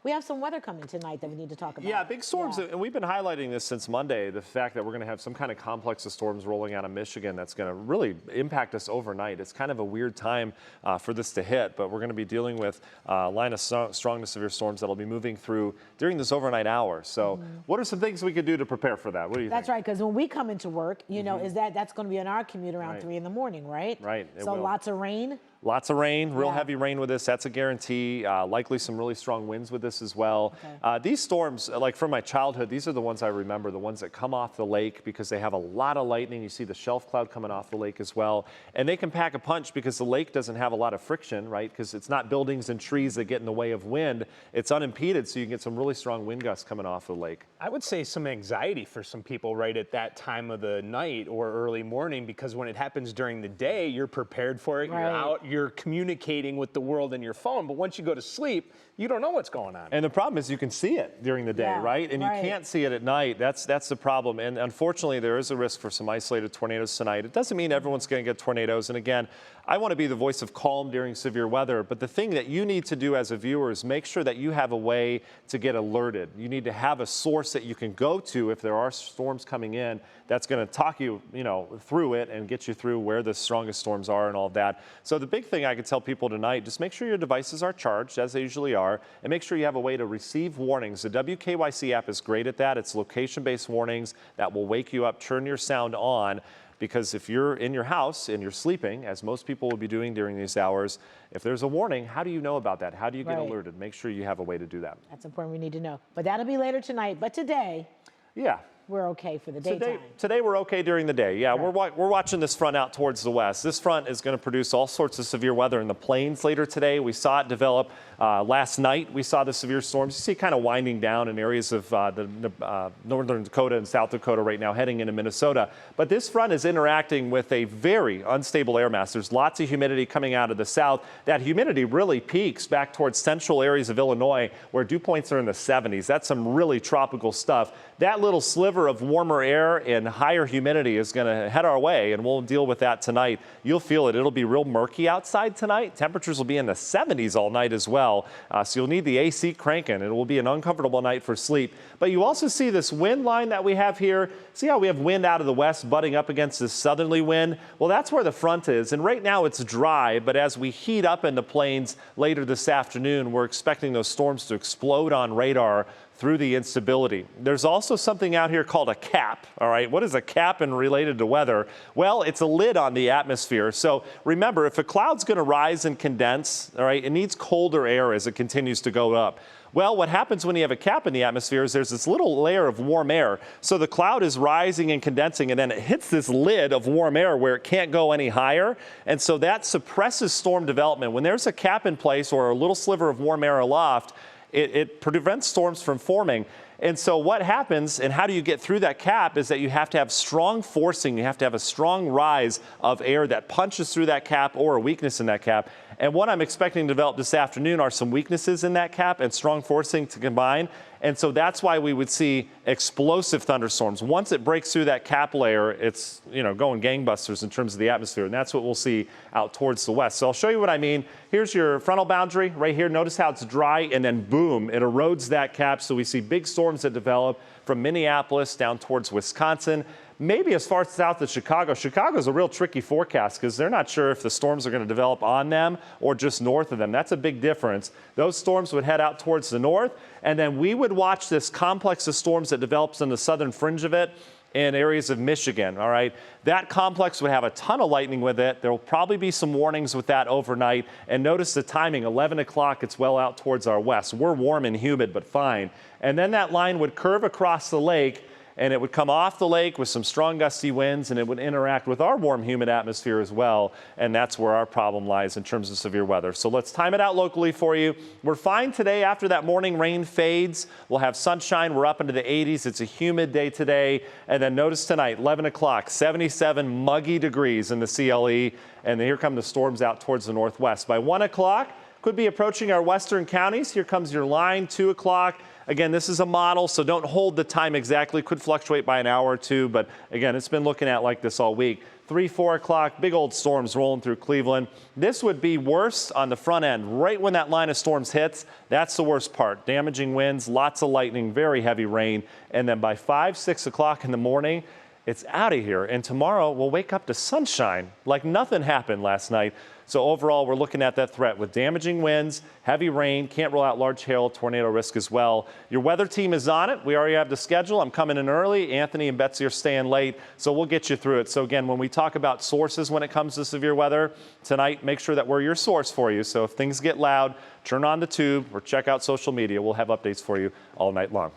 we have some weather coming tonight that we need to talk about. Yeah, big storms, and we've been highlighting this since Monday, the fact that we're going to have some kind of complex of storms rolling out of Michigan that's going to really impact us overnight. It's kind of a weird time for this to hit, but we're going to be dealing with a line of strong to severe storms that'll be moving through during this overnight hour. So what are some things we could do to prepare for that? What do you think? That's right, because when we come into work, you know, that's going to be on our commute around 3 in the morning, right? Right. So lots of rain. Lots of rain, real heavy rain with this. That's a guarantee. Likely some really strong winds with this as well. Okay. These storms, like from my childhood, these are the ones I remember, the ones that come off the lake because they have a lot of lightning. You see the shelf cloud coming off the lake as well. And they can pack a punch because the lake doesn't have a lot of friction, right? Because it's not buildings and trees that get in the way of wind. It's unimpeded, so you can get some really strong wind gusts coming off the lake. I would say some anxiety for some people right at that time of the night or early morning, because when it happens during the day, you're prepared for it, you're out, you're communicating with the world in your phone, but once you go to sleep, you don't know what's going on. And the problem is you can see it during the day, right? And you can't see it at night. That's the problem. And unfortunately, there is a risk for some isolated tornadoes tonight. It doesn't mean everyone's going to get tornadoes. And again, I want to be the voice of calm during severe weather, but the thing that you need to do as a viewer is make sure that you have a way to get alerted. You need to have a source that you can go to if there are storms coming in that's going to talk you, through it and get you through where the strongest storms are and all of that. So the big thing I could tell people tonight, just make sure your devices are charged, as they usually are, and make sure you have a way to receive warnings. The WKYC app is great at that. It's location-based warnings that will wake you up, turn your sound on, because if you're in your house and you're sleeping, as most people will be doing during these hours, if there's a warning, how do you know about that? How do you get alerted? Make sure you have a way to do that. That's important. We need to know. But that'll be later tonight. But today, we're okay for the daytime. Today we're okay during the day. Yeah, we're watching this front out towards the west. This front is going to produce all sorts of severe weather in the plains later today. We saw it develop last night. We saw the severe storms. You see it kind of winding down in areas of northern Dakota and South Dakota right now, heading into Minnesota. But this front is interacting with a very unstable air mass. There's lots of humidity coming out of the south. That humidity really peaks back towards central areas of Illinois, where dew points are in the 70s. That's some really tropical stuff. That little sliver of warmer air and higher humidity is going to head our way, and we'll deal with that tonight. You'll feel it. It'll be real murky outside tonight. Temperatures will be in the 70s all night as well, so you'll need the AC cranking. It will be an uncomfortable night for sleep. But you also see this wind line that we have here. See how we have wind out of the west butting up against this southerly wind? Well, that's where the front is, and right now it's dry, but as we heat up in the plains later this afternoon, we're expecting those storms to explode on radar through the instability. There's also something out here called a cap, all right? What is a cap and related to weather? Well, it's a lid on the atmosphere. So remember, if a cloud's gonna rise and condense, all right, it needs colder air as it continues to go up. Well, what happens when you have a cap in the atmosphere is there's this little layer of warm air. So the cloud is rising and condensing, and then it hits this lid of warm air where it can't go any higher. And so that suppresses storm development. When there's a cap in place or a little sliver of warm air aloft, it prevents storms from forming. And so what happens, and how do you get through that cap, is that you have to have strong forcing. You have to have a strong rise of air that punches through that cap or a weakness in that cap. And what I'm expecting to develop this afternoon are some weaknesses in that cap and strong forcing to combine. And so that's why we would see explosive thunderstorms. Once it breaks through that cap layer, it's going gangbusters in terms of the atmosphere, and that's what we'll see out towards the west. So I'll show you what I mean. Here's your frontal boundary right here. Notice how it's dry, and then boom, it erodes that cap. So we see big storms that develop from Minneapolis down towards Wisconsin, maybe as far south as Chicago. Chicago's a real tricky forecast because they're not sure if the storms are going to develop on them or just north of them. That's a big difference. Those storms would head out towards the north, and then we would watch this complex of storms that develops in the southern fringe of it in areas of Michigan, all right? That complex would have a ton of lightning with it. There will probably be some warnings with that overnight. And notice the timing, 11 o'clock, it's well out towards our west. We're warm and humid, but fine. And then that line would curve across the lake, and it would come off the lake with some strong gusty winds, and it would interact with our warm, humid atmosphere as well. And that's where our problem lies in terms of severe weather. So let's time it out locally for you. We're fine today after that morning rain fades. We'll have sunshine. We're up into the 80s. It's a humid day today. And then notice tonight, 11 o'clock, 77 muggy degrees in the CLE. And then here come the storms out towards the northwest. By 1 o'clock, could be approaching our western counties. Here comes your line, 2 o'clock. Again, this is a model, so don't hold the time exactly. Could fluctuate by an hour or two, but again, it's been looking at like this all week. 3, 4 o'clock, big old storms rolling through Cleveland. This would be worse on the front end, right when that line of storms hits. That's the worst part. Damaging winds, lots of lightning, very heavy rain. And then by 5, 6 o'clock in the morning, it's out of here. And tomorrow we'll wake up to sunshine like nothing happened last night. So overall, we're looking at that threat with damaging winds, heavy rain, can't rule out large hail, tornado risk as well. Your weather team is on it. We already have the schedule. I'm coming in early. Anthony and Betsy are staying late, so we'll get you through it. So again, when we talk about sources when it comes to severe weather tonight, make sure that we're your source for you. So if things get loud, turn on the tube or check out social media. We'll have updates for you all night long.